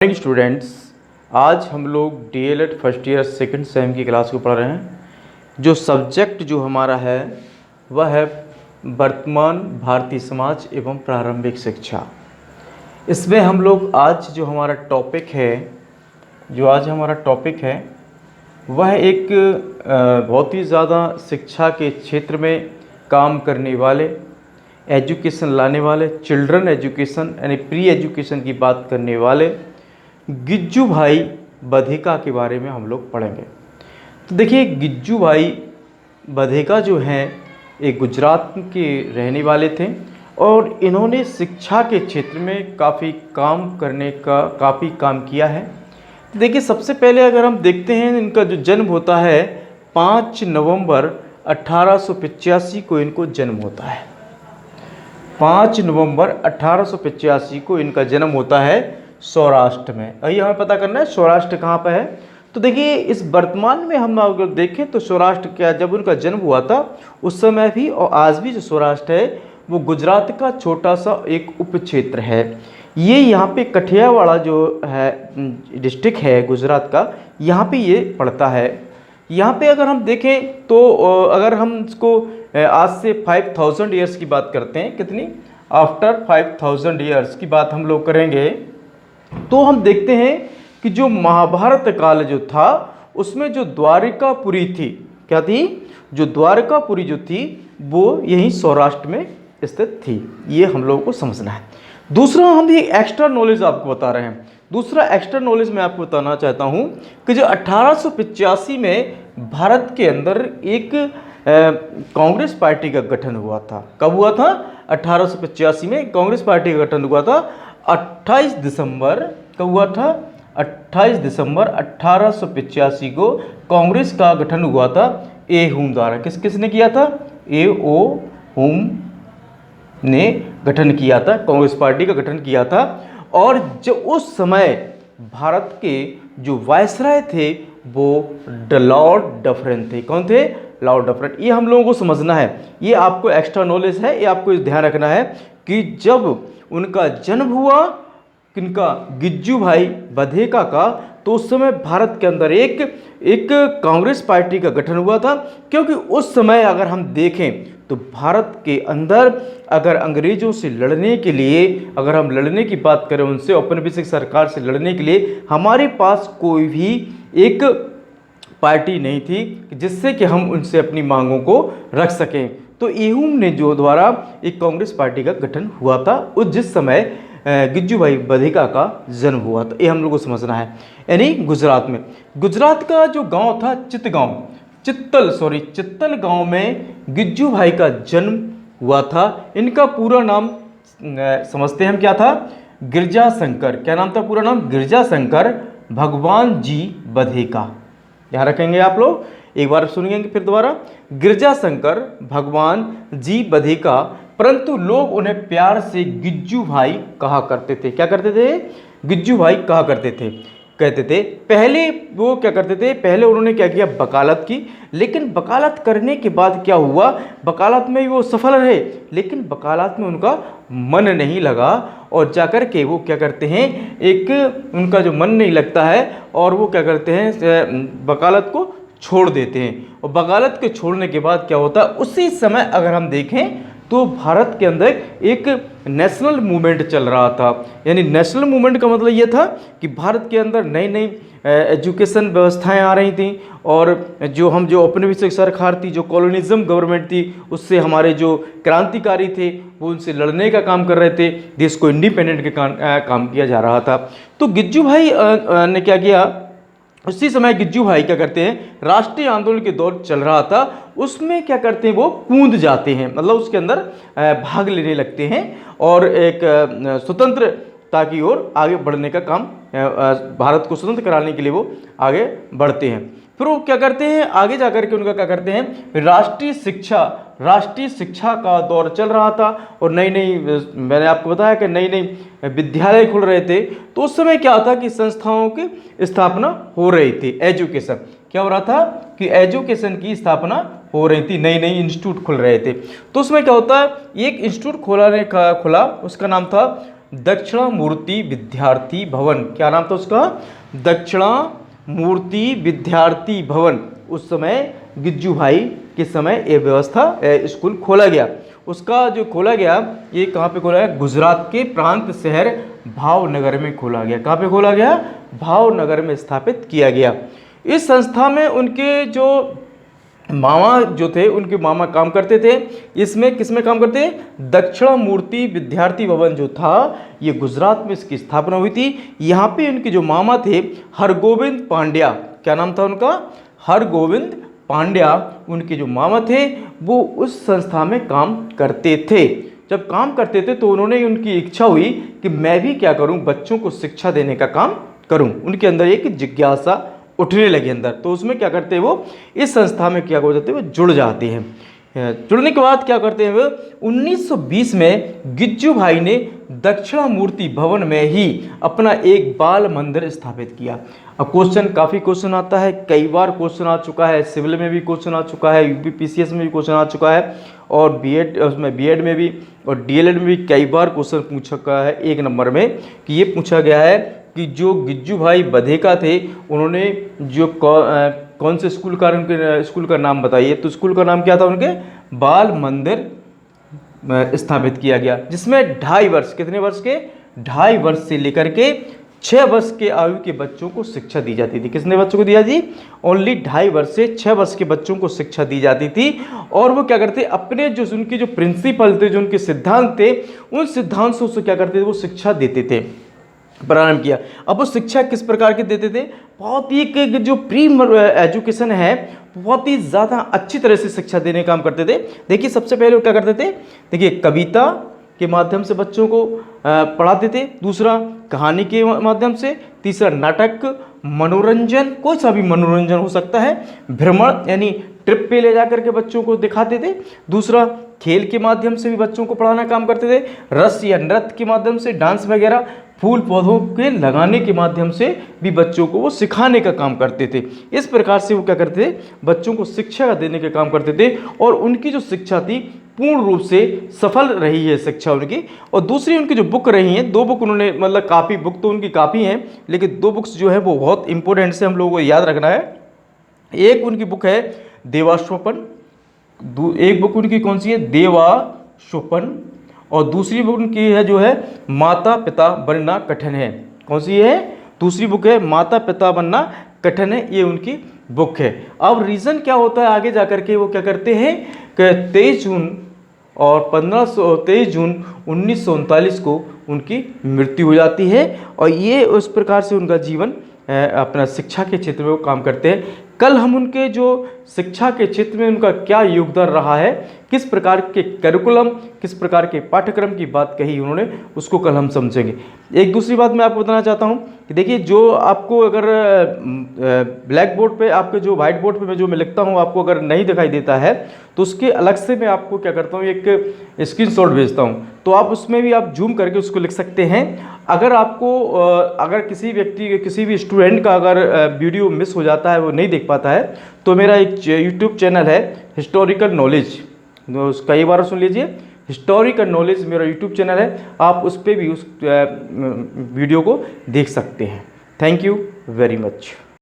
Morning students, आज हम लोग DElEd first year second same की क्लास को पढ़ रहे हैं। जो सब्जेक्ट जो हमारा है वह है वर्तमान भारतीय समाज एवं प्रारंभिक शिक्षा। इसमें हम लोग आज जो हमारा टॉपिक है वह एक बहुत ही ज़्यादा शिक्षा के क्षेत्र में काम करने वाले, एजुकेशन लाने वाले, चिल्ड्रन एजुकेशन यानी प्री एजुकेशन की बात करने वाले गिज्जू भाई बधेका के बारे में हम लोग पढ़ेंगे। तो देखिए, गिज्जू भाई बधेका जो हैं एक गुजरात के रहने वाले थे और इन्होंने शिक्षा के क्षेत्र में काफ़ी काम किया है। तो देखिए, सबसे पहले अगर हम देखते हैं, इनका जो जन्म होता है 5 नवंबर 1885 को इनको जन्म होता है। 5 नवंबर 1885 को इनका जन्म होता है सौराष्ट्र में। अभी हमें पता करना है सौराष्ट्र कहाँ पर है। तो देखिए, इस वर्तमान में हम अगर देखें तो सौराष्ट्र क्या, जब उनका जन्म हुआ था उस समय भी और आज भी जो सौराष्ट्र है वो गुजरात का छोटा सा एक उप क्षेत्र है। ये यहाँ पे कठियावाड़ा जो है डिस्ट्रिक्ट है गुजरात का, यहाँ पे ये पड़ता है। यहाँ पे अगर हम देखें तो अगर हम इसको आज से 5000 ईयर्स की बात करते हैं, कितनी आफ्टर 5000 ईयर्स की बात हम लोग करेंगे, तो हम देखते हैं कि जो महाभारत काल जो था उसमें जो द्वारिकापुरी थी, क्या थी, जो द्वारिकापुरी जो थी वो यहीं सौराष्ट्र में स्थित थी। ये हम लोगों को समझना है। दूसरा, हम ये एक्स्ट्रा नॉलेज आपको बता रहे हैं। दूसरा एक्स्ट्रा नॉलेज मैं आपको बताना चाहता हूँ कि जो 1885 में भारत के अंदर एक कांग्रेस पार्टी का गठन हुआ था। कब हुआ था? 1885 में कांग्रेस पार्टी का गठन हुआ था। 28 दिसंबर कब हुआ था? 28 दिसंबर 1885 को कांग्रेस का गठन हुआ था ए हुम द्वारा। किसने किया था? ए ओ हुम ने गठन किया था, कांग्रेस पार्टी का गठन किया था। और जो उस समय भारत के जो वायसराय थे वो लॉर्ड डफरिन थे। कौन थे? Lord Dufferin. ये हम लोगों को समझना है, ये आपको एक्स्ट्रा नॉलेज है, ये आपको ध्यान रखना है कि जब उनका जन्म हुआ किनका, गिज्जू भाई बधेका का, तो उस समय भारत के अंदर एक कांग्रेस पार्टी का गठन हुआ था। क्योंकि उस समय अगर हम देखें तो भारत के अंदर अगर अंग्रेज़ों से लड़ने के लिए, अगर हम लड़ने की बात करें उनसे, औपनिवेशिक सरकार से लड़ने के लिए हमारे पास कोई भी एक पार्टी नहीं थी जिससे कि हम उनसे अपनी मांगों को रख सकें। तो एहुम ने जो द्वारा एक कांग्रेस पार्टी का गठन हुआ था उस जिस समय गिज्जू भाई बधेका का जन्म हुआ था। ये हम लोग को समझना है। यानी गुजरात में, गुजरात का जो गांव था चित्तल गांव में गिज्जू भाई का जन्म हुआ था। इनका पूरा नाम समझते हैं हम, क्या था? गिरजाशंकर। क्या नाम था पूरा नाम? गिरजाशंकर भगवान जी बधेका। यहाँ रखेंगे आप लोग, एक बार सुनिएंगे फिर दोबारा। गिरजाशंकर भगवान जी बधेका, परंतु लोग उन्हें प्यार से गिज्जू भाई कहा करते थे। क्या करते थे? गिज्जू भाई कहा करते थे, कहते थे। पहले वो क्या करते थे, पहले उन्होंने क्या किया, वकालत की। लेकिन वकालत करने के बाद क्या हुआ, वकालत में वो सफल रहे लेकिन वकालत में उनका मन नहीं लगा और जाकर के वो क्या करते हैं, एक उनका जो मन नहीं लगता है और वो क्या करते हैं, वकालत को छोड़ देते हैं। और वकालत के छोड़ने के बाद क्या होता है, उसी समय अगर हम देखें तो भारत के अंदर एक नेशनल मूवमेंट चल रहा था। यानी नेशनल मूवमेंट का मतलब ये था कि भारत के अंदर नई नई एजुकेशन व्यवस्थाएं आ रही थी और जो औपनिवेशिक सरकार थी, जो कॉलोनिज्म गवर्नमेंट थी, उससे हमारे जो क्रांतिकारी थे वो उनसे लड़ने का काम कर रहे थे, देश को इंडिपेंडेंट के काम किया जा रहा था। तो गिज्जू भाई ने क्या किया, उसी समय गिज्जू भाई क्या करते हैं, राष्ट्रीय आंदोलन के दौर चल रहा था, उसमें क्या करते हैं, वो कूद जाते हैं, मतलब उसके अंदर भाग लेने लगते हैं और एक स्वतंत्रता की ओर आगे बढ़ने का काम, भारत को स्वतंत्र कराने के लिए वो आगे बढ़ते हैं। फिर वो क्या करते हैं, आगे जाकर के उनका क्या करते हैं, राष्ट्रीय शिक्षा का दौर चल रहा था और नई नई, मैंने आपको बताया कि नई नई विद्यालय खुल रहे थे। तो उस समय क्या था कि संस्थाओं की स्थापना हो रही थी। एजुकेशन क्या हो रहा था कि एजुकेशन की स्थापना हो रही थी, नई नई इंस्टीट्यूट खुल रहे थे। तो उसमें क्या होता है, एक इंस्टीट्यूट खुला, उसका नाम था दक्षिणामूर्ति विद्यार्थी भवन। क्या नाम था उसका? दक्षिणामूर्ति विद्यार्थी भवन। उस समय गिज्जू भाई के समय ये व्यवस्था स्कूल खोला गया। उसका जो खोला गया, ये कहाँ पे खोला गया? गुजरात के प्रांत शहर भावनगर में खोला गया। कहाँ पे खोला गया? भावनगर में स्थापित किया गया। इस संस्था में उनके जो मामा जो थे, उनके मामा काम करते थे। इसमें किसमें काम करते? दक्षिणामूर्ति विद्यार्थी भवन जो था, ये गुजरात में इसकी स्थापना हुई थी। यहाँ पे उनके जो मामा थे हरगोविंद पांड्या, क्या नाम था उनका? हरगोविंद पांड्या उनके जो मामा थे, वो उस संस्था में काम करते थे। जब काम करते थे तो उन्होंने, उनकी इच्छा हुई कि मैं भी क्या करूं, बच्चों को शिक्षा देने का काम करूं। उनके अंदर एक जिज्ञासा उठने लगी अंदर। तो उसमें क्या करते हैं वो, इस संस्था में क्या हो जाते हैं, वो जुड़ जाते हैं। जुड़ने के बाद क्या करते हैं वो, 1920 में गिज्जू भाई ने दक्षिणामूर्ति भवन में ही अपना एक बाल मंदिर स्थापित किया। अब क्वेश्चन, काफ़ी क्वेश्चन आता है, कई बार क्वेश्चन आ चुका है, सिविल में भी क्वेश्चन आ चुका है, यूपीपीसीएस में भी क्वेश्चन आ चुका है, और बीएड, उसमें बीएड में भी और डीएलएड में भी कई बार क्वेश्चन पूछा गया है 1 नंबर में, कि ये पूछा गया है कि जो गिज्जू भाई बधेका थे, उन्होंने जो कौन से स्कूल का, उनके स्कूल का नाम बताइए। तो स्कूल का नाम क्या था उनके? बाल मंदिर स्थापित किया गया, जिसमें 2.5 वर्ष, कितने वर्ष के? 2.5 वर्ष से लेकर के 6 वर्ष के आयु के बच्चों को शिक्षा दी जाती थी। कितने बच्चों को दिया जी? ओनली 2.5 वर्ष से 6 वर्ष के बच्चों को शिक्षा दी जाती थी। और वो क्या करते? अपने जो उनके जो प्रिंसिपल थे, जो उनके सिद्धांत थे, उन सिद्धांतों से क्या करते थे? वो शिक्षा देते थे, प्रारंभ किया। अब वो शिक्षा किस प्रकार के देते थे? बहुत ही एक जो प्री एजुकेशन है, बहुत ही ज़्यादा अच्छी तरह से शिक्षा देने का काम करते थे। देखिए सबसे पहले वो क्या करते थे? देखिए कविता के माध्यम से बच्चों को पढ़ाते थे, दूसरा कहानी के माध्यम से, तीसरा नाटक, मनोरंजन, कोई सा भी मनोरंजन हो सकता है, भ्रमण यानी ट्रिप पे ले जाकर के बच्चों को दिखाते थे, दूसरा खेल के माध्यम से भी बच्चों को पढ़ाना काम करते थे, रस या नृत्य के माध्यम से, डांस वगैरह, फूल पौधों के लगाने के माध्यम से भी बच्चों को वो सिखाने का काम करते थे। इस प्रकार से वो क्या करते थे? बच्चों को शिक्षा देने का काम करते थे। और उनकी जो शिक्षा थी पूर्ण रूप से सफल रही है शिक्षा उनकी। और दूसरी उनकी जो बुक रही हैं, 2 बुक उन्होंने, मतलब काफ़ी बुक तो उनकी काफ़ी हैं, लेकिन 2 बुक्स जो है वो बहुत इंपॉर्टेंट से हम लोगों को याद रखना है। एक उनकी बुक है देवास्वपन, एक बुक उनकी कौन सी है? देवास्वपन। और दूसरी बुक उनकी है जो है माता पिता बनना कठिन है। कौन सी है? दूसरी बुक है माता पिता बनना कठिन है, ये उनकी बुक है। अब रीज़न क्या होता है आगे जाकर के, वो क्या करते हैं कि 23 जून और 23 जून 1939 को उनकी मृत्यु हो जाती है। और ये उस प्रकार से उनका जीवन अपना शिक्षा के क्षेत्र में वो काम करते हैं। कल हम उनके जो शिक्षा के क्षेत्र में उनका क्या योगदान रहा है, किस प्रकार के करिकुलम, किस प्रकार के पाठ्यक्रम की बात कही उन्होंने, उसको कल हम समझेंगे। एक दूसरी बात मैं आपको बताना चाहता हूँ कि देखिए, जो आपको अगर ब्लैक बोर्ड पे, आपके जो वाइट बोर्ड पे जो मैं लिखता हूँ, आपको अगर नहीं दिखाई देता है तो उसके अलग से मैं आपको क्या करता हूँ, एक स्क्रीनशॉट भेजता हूँ, तो आप उसमें भी आप जूम करके उसको लिख सकते हैं। अगर आपको अगर किसी व्यक्ति, किसी भी स्टूडेंट का अगर वीडियो मिस हो जाता है, वो नहीं देख पाता है, तो मेरा एक यूट्यूब चैनल है हिस्टोरिकल नॉलेज, कई बार सुन लीजिए, हिस्टोरिकल नॉलेज मेरा यूट्यूब चैनल है, आप उस पर भी उस वीडियो को देख सकते हैं। Thank you very much.